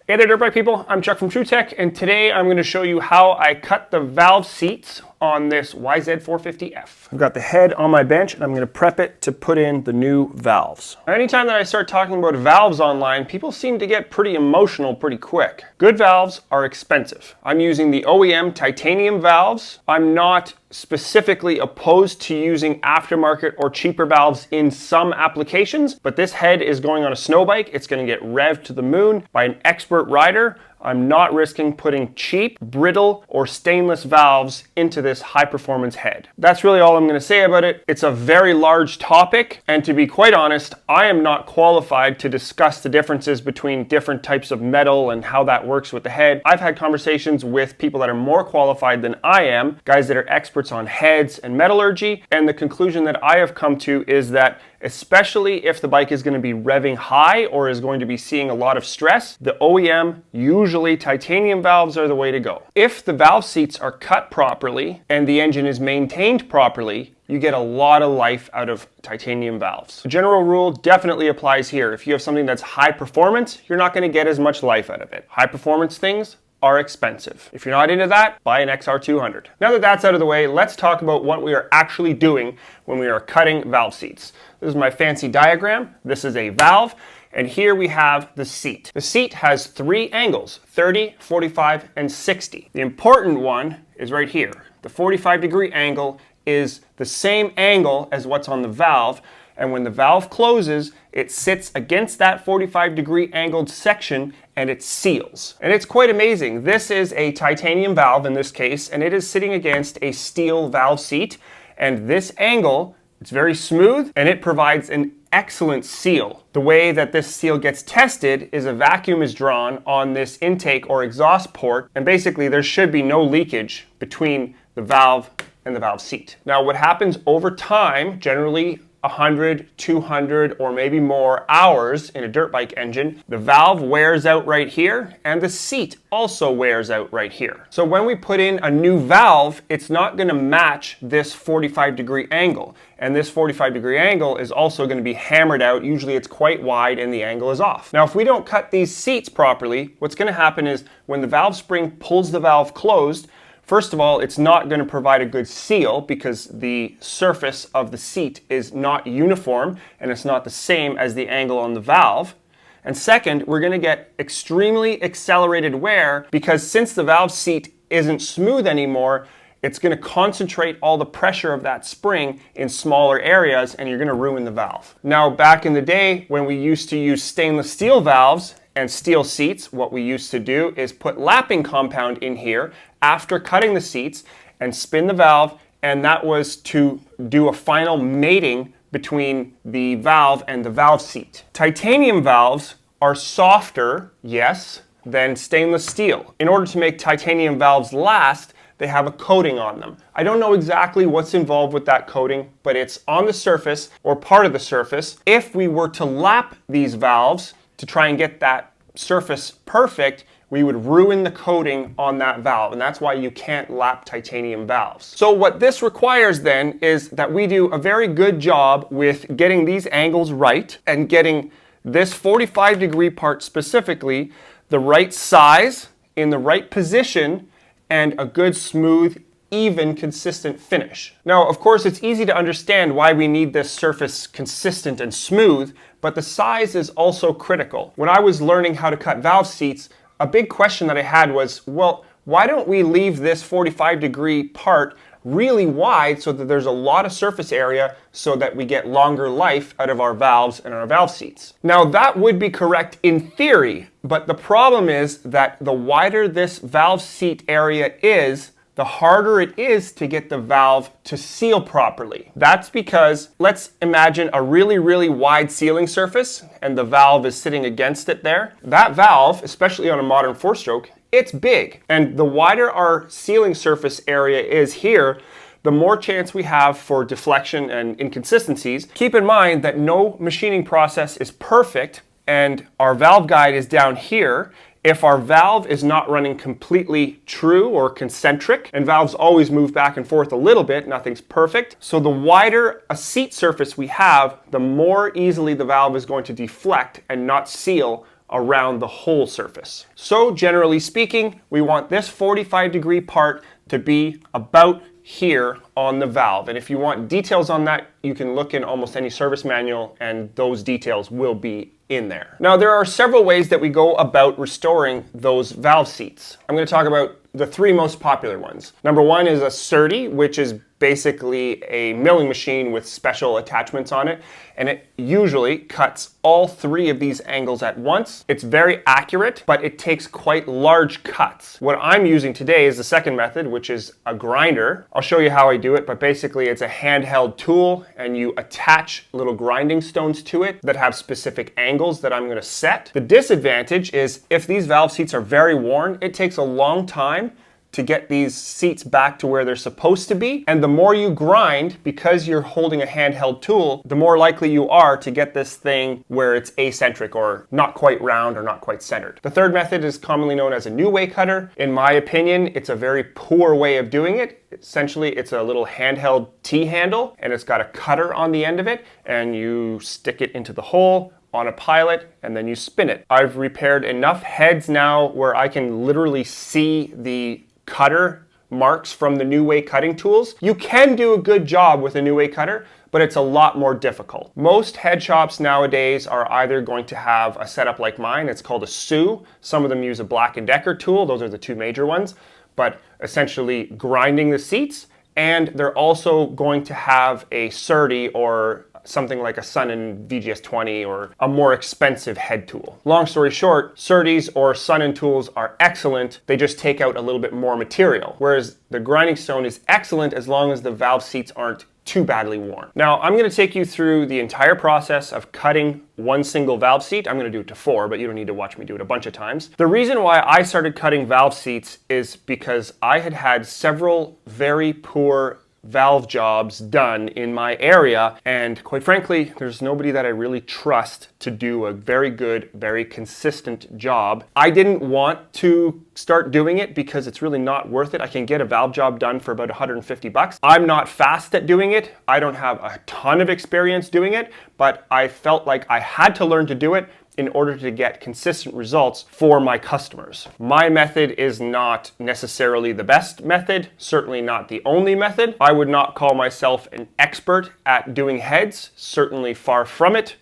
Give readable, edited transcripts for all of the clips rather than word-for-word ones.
Hey there, dirt bike people. I'm Chuck from TruTech, and today I'm going to show you how I cut the valve seats on this YZ450F. I've got the head on my bench, and I'm going to prep it to put in the new valves. Anytime that I start talking about valves online, people seem to get pretty emotional pretty quick. Good valves are expensive. I'm using the OEM titanium valves. I'm not specifically opposed to using aftermarket or cheaper valves in some applications, but this head is going on a snow bike. It's going to get revved to the moon by an expert rider. I'm not risking putting cheap, brittle, or stainless valves into this high-performance head. That's really all I'm going to say about it. It's a very large topic, and to be quite honest, I am not qualified to discuss the differences between different types of metal and how that works with the head. I've had conversations with people that are more qualified than I am, guys that are experts on heads and metallurgy, and the conclusion that I have come to is that especially if the bike is going to be revving high or is going to be seeing a lot of stress, the OEM, usually titanium valves, are the way to go. If the valve seats are cut properly and the engine is maintained properly, you get a lot of life out of titanium valves. The general rule definitely applies here. If you have something that's high performance, you're not going to get as much life out of it. High performance things are expensive. If you're not into that, buy an XR200. Now that that's out of the way, let's talk about what we are actually doing when we are cutting valve seats. This is my fancy diagram. This is a valve, and here we have the seat. The seat has three angles, 30, 45, and 60. The important one is right here. The 45-degree angle is the same angle as what's on the valve, and when the valve closes, it sits against that 45-degree angled section and it seals. And it's quite amazing. This is a titanium valve in this case, and it is sitting against a steel valve seat. And this angle, it's very smooth, and it provides an excellent seal. The way that this seal gets tested is a vacuum is drawn on this intake or exhaust port, and basically there should be no leakage between the valve and the valve seat. Now what happens over time, generally 100, 200, or maybe more hours in a dirt bike engine, the valve wears out right here, and the seat also wears out right here. So when we put in a new valve, it's not going to match this 45-degree angle. And this 45-degree angle is also going to be hammered out. Usually it's quite wide and the angle is off. Now, if we don't cut these seats properly, what's going to happen is when the valve spring pulls the valve closed, first of all, it's not going to provide a good seal because the surface of the seat is not uniform and it's not the same as the angle on the valve. And second, we're going to get extremely accelerated wear because since the valve seat isn't smooth anymore, it's going to concentrate all the pressure of that spring in smaller areas and you're going to ruin the valve. Now, back in the day when we used to use stainless steel valves and steel seats, what we used to do is put lapping compound in here after cutting the seats and spin the valve, and that was to do a final mating between the valve and the valve seat. Titanium valves are softer, yes, than stainless steel. In order to make titanium valves last, they have a coating on them. I don't know exactly what's involved with that coating, but it's on the surface or part of the surface. If we were to lap these valves to try and get that surface perfect, we would ruin the coating on that valve, and that's why you can't lap titanium valves. So what this requires then is that we do a very good job with getting these angles right and getting this 45-degree part specifically the right size, in the right position, and a good, smooth, even, consistent finish. Now, of course, it's easy to understand why we need this surface consistent and smooth, but the size is also critical. When I was learning how to cut valve seats, a big question that I had was, well, why don't we leave this 45-degree part really wide so that there's a lot of surface area so that we get longer life out of our valves and our valve seats? Now, that would be correct in theory, but the problem is that the wider this valve seat area is, the harder it is to get the valve to seal properly. That's because let's imagine a really, really wide sealing surface and the valve is sitting against it there. That valve, especially on a modern four-stroke, it's big. And the wider our sealing surface area is here, the more chance we have for deflection and inconsistencies. Keep in mind that no machining process is perfect, and our valve guide is down here. If our valve is not running completely true or concentric, and valves always move back and forth a little bit, nothing's perfect. So the wider a seat surface we have, the more easily the valve is going to deflect and not seal around the whole surface. So generally speaking, we want this 45-degree part to be about here on the valve. And if you want details on that, you can look in almost any service manual and those details will be in there. Now, there are several ways that we go about restoring those valve seats. I'm going to talk about the three most popular ones. Number one is a Surdy, which is basically a milling machine with special attachments on it, and it usually cuts all three of these angles at once. It's very accurate, but it takes quite large cuts. What I'm using today is the second method, which is a grinder. I'll show you how I do it, but basically it's a handheld tool and you attach little grinding stones to it that have specific angles that I'm going to set. The disadvantage is if these valve seats are very worn, it takes a long time to get these seats back to where they're supposed to be. And the more you grind, because you're holding a handheld tool, the more likely you are to get this thing where it's eccentric or not quite round or not quite centered. The third method is commonly known as a new way cutter. In my opinion, it's a very poor way of doing it. Essentially, it's a little handheld T-handle and it's got a cutter on the end of it, and you stick it into the hole on a pilot and then you spin it. I've repaired enough heads now where I can literally see the cutter marks from the new way cutting tools. You can do a good job with a new way cutter, but it's a lot more difficult. Most head shops nowadays are either going to have a setup like mine. It's called a SU. Some of them use a Black & Decker tool. Those are the two major ones, but essentially grinding the seats. And they're also going to have a Surdy or something like a Sunnen VGS20 or a more expensive head tool. Long story short, Surdys or Sunnen tools are excellent. They just take out a little bit more material, whereas the grinding stone is excellent as long as the valve seats aren't too badly worn. Now, I'm going to take you through the entire process of cutting one single valve seat. I'm going to do it to 4, but you don't need to watch me do it a bunch of times. The reason why I started cutting valve seats is because I had had several very poor valve jobs done in my area, and quite frankly, there's nobody that I really trust to do a very good, very consistent job. I didn't want to start doing it because it's really not worth it. I can get a valve job done for about 150 bucks. I'm not fast at doing it. I don't have a ton of experience doing it, but I felt like I had to learn to do it in order to get consistent results for my customers. My method is not necessarily the best method, certainly not the only method. I would not call myself an expert at doing heads, certainly far from it.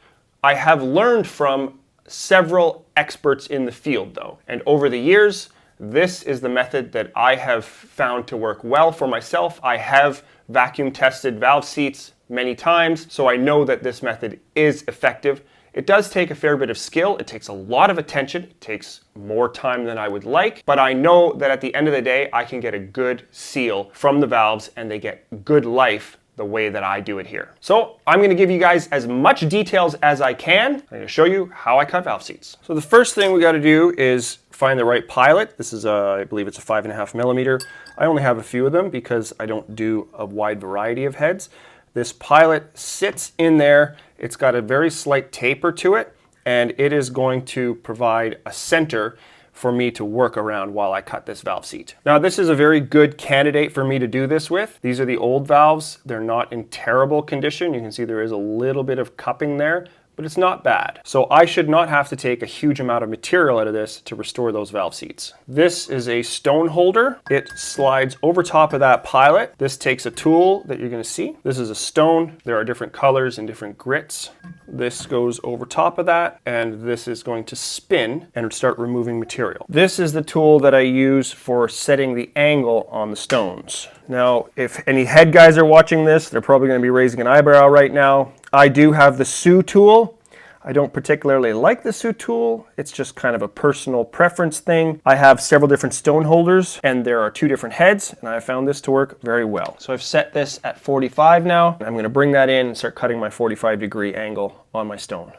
I have learned from several experts in the field though, and over the years, this is the method that I have found to work well for myself. I have vacuum tested valve seats many times, so I know that this method is effective. It does take a fair bit of skill. It takes a lot of attention. It takes more time than I would like, but I know that at the end of the day, I can get a good seal from the valves and they get good life the way that I do it here. So I'm going to give you guys as much details as I can. I'm going to show you how I cut valve seats. So the first thing we got to do is find the right pilot. This is I believe it's a 5.5 millimeter. I only have a few of them because I don't do a wide variety of heads. This pilot sits in there. It's got a very slight taper to it, and it is going to provide a center for me to work around while I cut this valve seat. Now, this is a very good candidate for me to do this with. These are the old valves. They're not in terrible condition. You can see there is a little bit of cupping there, but it's not bad. So I should not have to take a huge amount of material out of this to restore those valve seats. This is a stone holder. It slides over top of that pilot. This takes a tool that you're gonna see. This is a stone. There are different colors and different grits. This goes over top of that, and this is going to spin and start removing material. This is the tool that I use for setting the angle on the stones. Now, if any head guys are watching this, they're probably gonna be raising an eyebrow right now. I do have the SU tool. I don't particularly like the SU tool. It's just kind of a personal preference thing. I have several different stone holders and there are 2 different heads, and I found this to work very well. So I've set this at 45 now. I'm gonna bring that in and start cutting my 45-degree angle on my stone.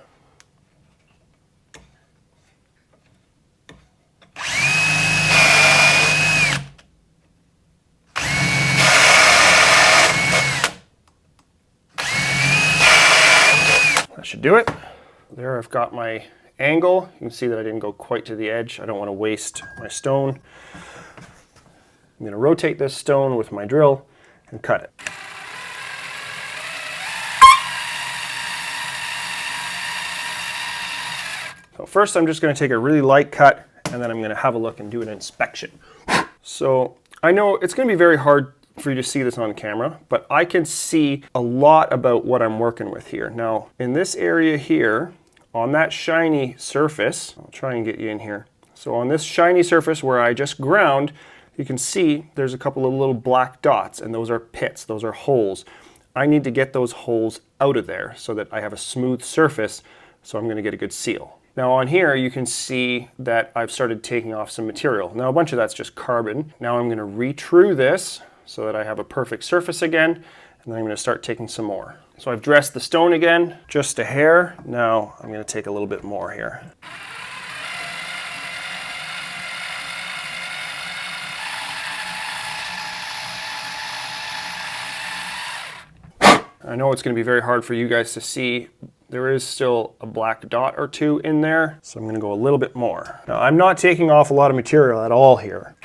Should do it. There I've got my angle. You can see that I didn't go quite to the edge. I don't want to waste my stone. I'm going to rotate this stone with my drill and cut it. So first I'm just going to take a really light cut, and then I'm going to have a look and do an inspection. So I know it's going to be very hard for you to see this on camera, but I can see a lot about what I'm working with here. Now, in this area here, on that shiny surface, I'll try and get you in here. So on this shiny surface where I just ground, you can see there's a couple of little black dots, and those are pits, those are holes. I need to get those holes out of there so that I have a smooth surface, so I'm going to get a good seal. Now on here you can see that I've started taking off some material. Now a bunch of that's just carbon. Now I'm going to retrue this so that I have a perfect surface again, and then I'm going to start taking some more. So I've dressed the stone again, just a hair. Now I'm going to take a little bit more here. I know it's going to be very hard for you guys to see. There is still a black dot or two in there, so I'm going to go a little bit more. Now, I'm not taking off a lot of material at all here.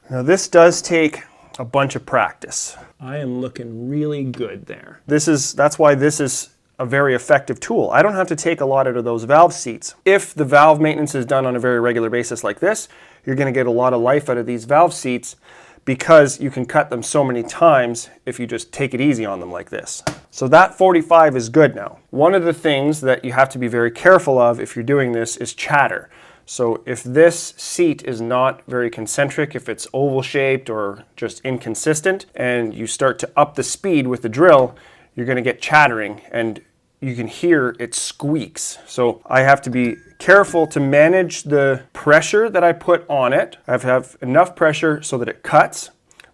Now, this does take a bunch of practice. I am looking really good there. That's why this is a very effective tool. I don't have to take a lot out of those valve seats. If the valve maintenance is done on a very regular basis like this, you're going to get a lot of life out of these valve seats because you can cut them so many times if you just take it easy on them like this. So that 45 is good now. One of the things that you have to be very careful of if you're doing this is chatter. So if this seat is not very concentric, if it's oval shaped or just inconsistent, and you start to up the speed with the drill, you're going to get chattering, and you can hear it squeaks. So I have to be careful to manage the pressure that I put on it. I have to have enough pressure so that it cuts,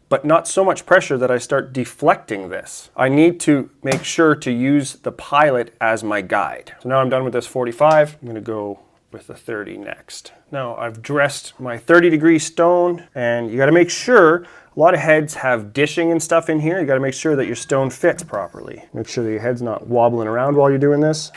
but not so much pressure that I start deflecting this. I need to make sure to use the pilot as my guide. So now I'm done with this 45. I'm going to go with the 30 next. Now I've dressed my 30-degree stone, and you got to make sure. A lot of heads have dishing and stuff in here. You got to make sure that your stone fits properly. Make sure that your head's not wobbling around while you're doing this.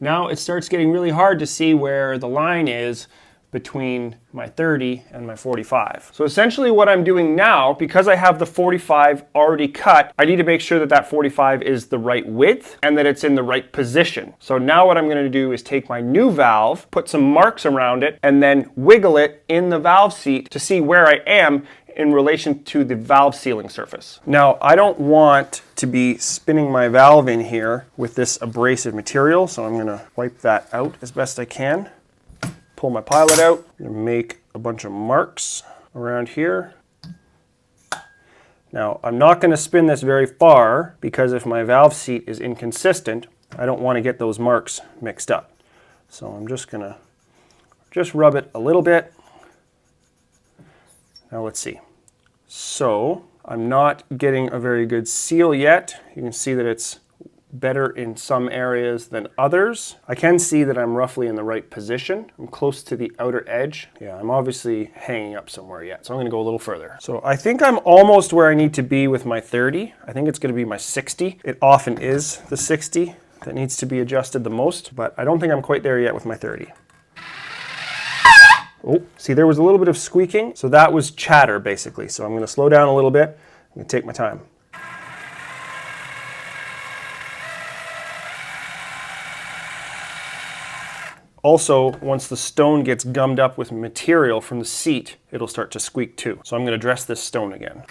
Now it starts getting really hard to see where the line is between my 30 and my 45. So essentially what I'm doing now, because I have the 45 already cut, I need to make sure that that 45 is the right width and that it's in the right position. So now what I'm going to do is take my new valve, put some marks around it, and then wiggle it in the valve seat to see where I am in relation to the valve sealing surface. Now, I don't want to be spinning my valve in here with this abrasive material, so I'm going to wipe that out as best I can. Pull my pilot out, I'm going to make a bunch of marks around here. Now, I'm not going to spin this very far because if my valve seat is inconsistent, I don't want to get those marks mixed up. So I'm just going to rub it a little bit. Now let's see. So I'm not getting a very good seal yet. You can see that it's better in some areas than others. I can see that I'm roughly in the right position. I'm close to the outer edge. Yeah, I'm obviously hanging up somewhere yet, so I'm going to go a little further. So I think I'm almost where I need to be with my 30. I think it's going to be my 60. It often is the 60 that needs to be adjusted the most, but I don't think I'm quite there yet with my 30. Oh, see, there was a little bit of squeaking, so that was chatter basically. So I'm going to slow down a little bit. I'm going to take my time. Also, once the stone gets gummed up with material from the seat, it'll start to squeak too. So I'm going to dress this stone again.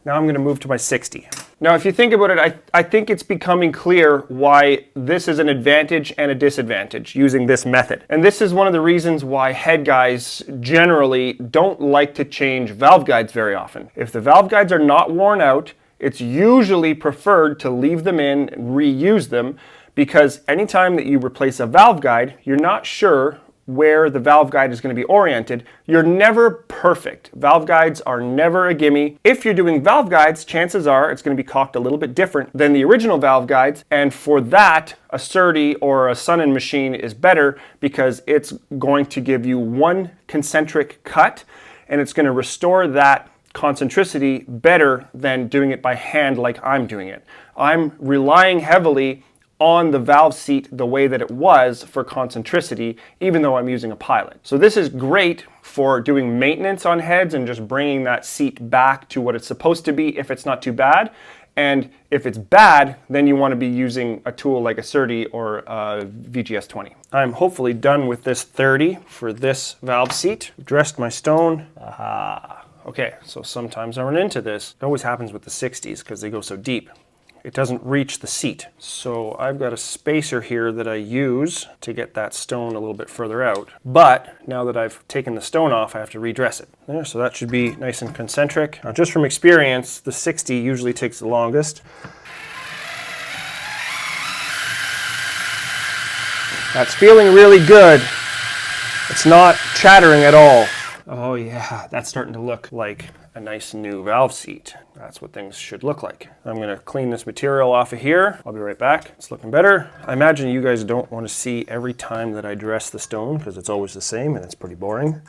Now I'm going to move to my 60. Now if you think about it, I think it's becoming clear why this is an advantage and a disadvantage using this method. And this is one of the reasons why head guys generally don't like to change valve guides very often. If the valve guides are not worn out, it's usually preferred to leave them in and reuse them, because anytime that you replace a valve guide, you're not sure where the valve guide is going to be oriented. You're never perfect. Valve guides are never a gimme. If you're doing valve guides, chances are it's going to be cocked a little bit different than the original valve guides, and for that, a Surdy or a Sunnen machine is better because it's going to give you one concentric cut, and it's going to restore that concentricity better than doing it by hand like I'm doing it. I'm relying heavily on the valve seat the way that it was for concentricity, even though I'm using a pilot. So this is great for doing maintenance on heads and just bringing that seat back to what it's supposed to be if it's not too bad. And if it's bad, then you want to be using a tool like a Certi or a VGS 20. I'm hopefully done with this 30 for this valve seat. Dressed my stone. Aha. Okay, so sometimes I run into this. It always happens with the 60s because they go so deep. It doesn't reach the seat. So I've got a spacer here that I use to get that stone a little bit further out. But now that I've taken the stone off, I have to redress it. There, so that should be nice and concentric. Now, just from experience, the 60 usually takes the longest. That's feeling really good. It's not chattering at all. Oh yeah, that's starting to look like a nice new valve seat. That's what things should look like. I'm gonna clean this material off of here. I'll be right back. It's looking better. I imagine you guys don't want to see every time that I dress the stone because it's always the same and it's pretty boring.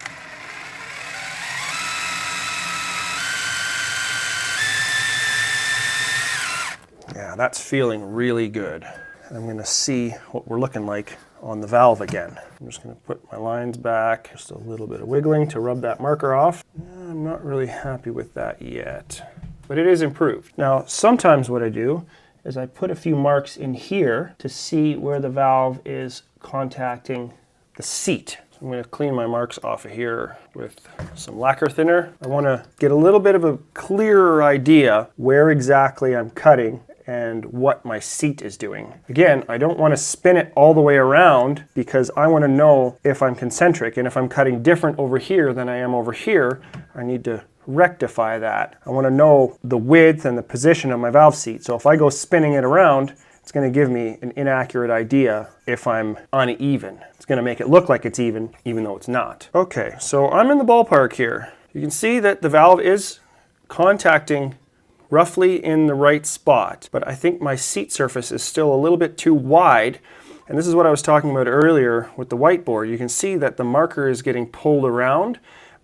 Yeah, that's feeling really good. I'm gonna see what we're looking like on the valve again. I'm just gonna put my lines back, just a little bit of wiggling to rub that marker off. I'm not really happy with that yet, but it is improved. Now, sometimes what I do is I put a few marks in here to see where the valve is contacting the seat. So I'm gonna clean my marks off of here with some lacquer thinner. I wanna get a little bit of a clearer idea where exactly I'm cutting and what my seat is doing. Again, I don't want to spin it all the way around because I want to know if I'm concentric, and if I'm cutting different over here than I am over here, I need to rectify that. I want to know the width and the position of my valve seat. So if I go spinning it around, it's going to give me an inaccurate idea if I'm uneven. It's going to make it look like it's even though it's not. Okay, so I'm in the ballpark here. You can see that the valve is contacting roughly in the right spot, but I think my seat surface is still a little bit too wide. And this is what I was talking about earlier with the whiteboard. You can see that the marker is getting pulled around,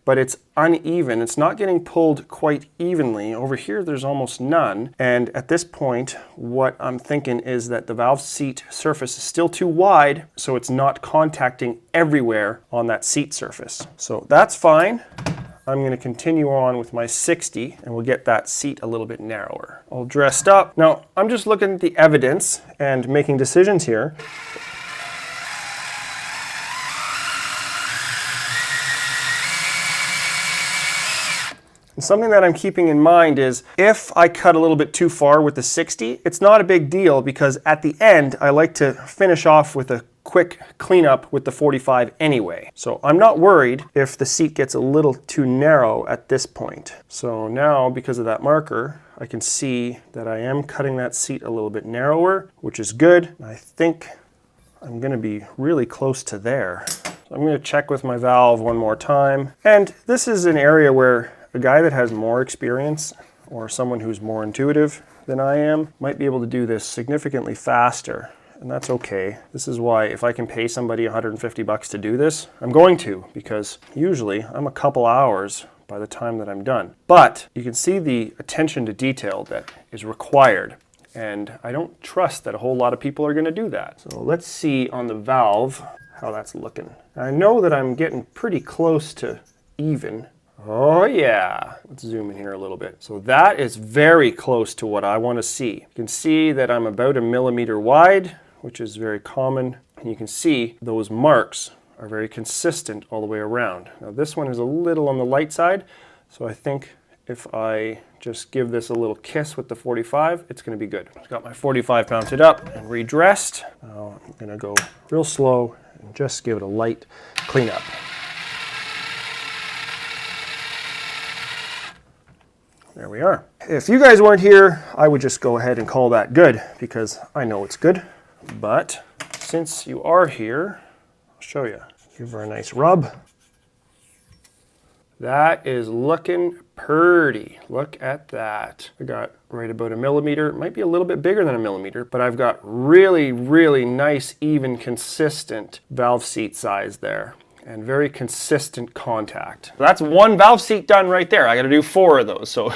but it's uneven. It's not getting pulled quite evenly. Over here, there's almost none. And at this point, what I'm thinking is that the valve seat surface is still too wide, so it's not contacting everywhere on that seat surface. So that's fine. I'm going to continue on with my 60 and we'll get that seat a little bit narrower. All dressed up. Now, I'm just looking at the evidence and making decisions here. And something that I'm keeping in mind is if I cut a little bit too far with the 60, it's not a big deal because at the end, I like to finish off with a quick cleanup with the 45 anyway. So I'm not worried if the seat gets a little too narrow at this point. So now, because of that marker, I can see that I am cutting that seat a little bit narrower, which is good. I think I'm going to be really close to there. So I'm going to check with my valve one more time. And this is an area where a guy that has more experience or someone who's more intuitive than I am might be able to do this significantly faster. And that's okay. This is why if I can pay somebody $150 to do this, I'm going to, because usually I'm a couple hours by the time that I'm done. But you can see the attention to detail that is required. And I don't trust that a whole lot of people are going to do that. So let's see on the valve how that's looking. I know that I'm getting pretty close to even. Oh yeah, let's zoom in here a little bit. So that is very close to what I want to see. You can see that I'm about 1 millimeter wide, which is very common. And you can see those marks are very consistent all the way around. Now this one is a little on the light side, so I think if I just give this a little kiss with the 45, it's going to be good. I've got my 45 mounted up and redressed. Now I'm going to go real slow and just give it a light cleanup. There we are. If you guys weren't here, I would just go ahead and call that good because I know it's good. But since you are here, I'll show you. Give her a nice rub. That is looking pretty. Look at that. I got right about 1 millimeter. It might be a little bit bigger than 1 millimeter, but I've got really, really nice, even, consistent valve seat size there. and very consistent contact. So that's one valve seat done right there. I got to do 4 of those, so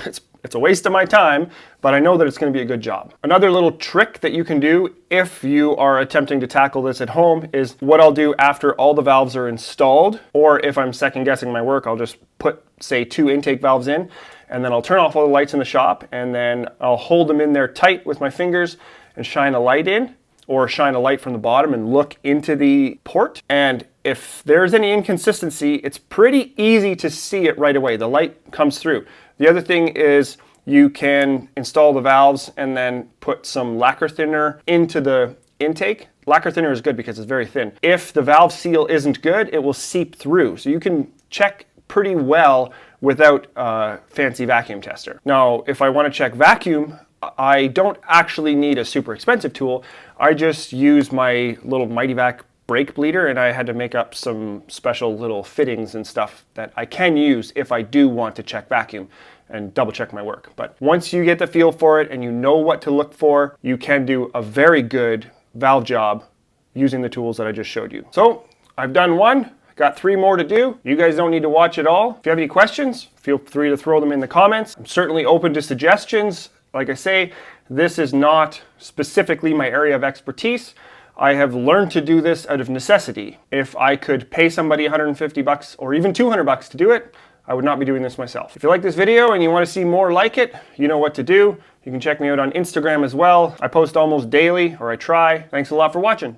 it's a waste of my time, but I know that it's going to be a good job. Another little trick that you can do if you are attempting to tackle this at home is what I'll do after all the valves are installed, or if I'm second guessing my work, I'll just put, say, 2 intake valves in, and then I'll turn off all the lights in the shop, and then I'll hold them in there tight with my fingers and shine a light in, or shine a light from the bottom and look into the port. And if there's any inconsistency, it's pretty easy to see it right away. The light comes through. The other thing is you can install the valves and then put some lacquer thinner into the intake. Lacquer thinner is good because it's very thin. If the valve seal isn't good, it will seep through. So you can check pretty well without a fancy vacuum tester. Now, if I want to check vacuum, I don't actually need a super expensive tool. I just use my little Mighty-Vac brake bleeder, and I had to make up some special little fittings and stuff that I can use if I do want to check vacuum and double check my work. But once you get the feel for it and you know what to look for, you can do a very good valve job using the tools that I just showed you. So I've done 1. Got 3 more to do. You guys don't need to watch it all. If you have any questions, feel free to throw them in the comments. I'm certainly open to suggestions. Like I say, this is not specifically my area of expertise. I have learned to do this out of necessity. If I could pay somebody 150 bucks or even 200 bucks to do it, I would not be doing this myself. If you like this video and you want to see more like it, you know what to do. You can check me out on Instagram as well. I post almost daily, or I try. Thanks a lot for watching.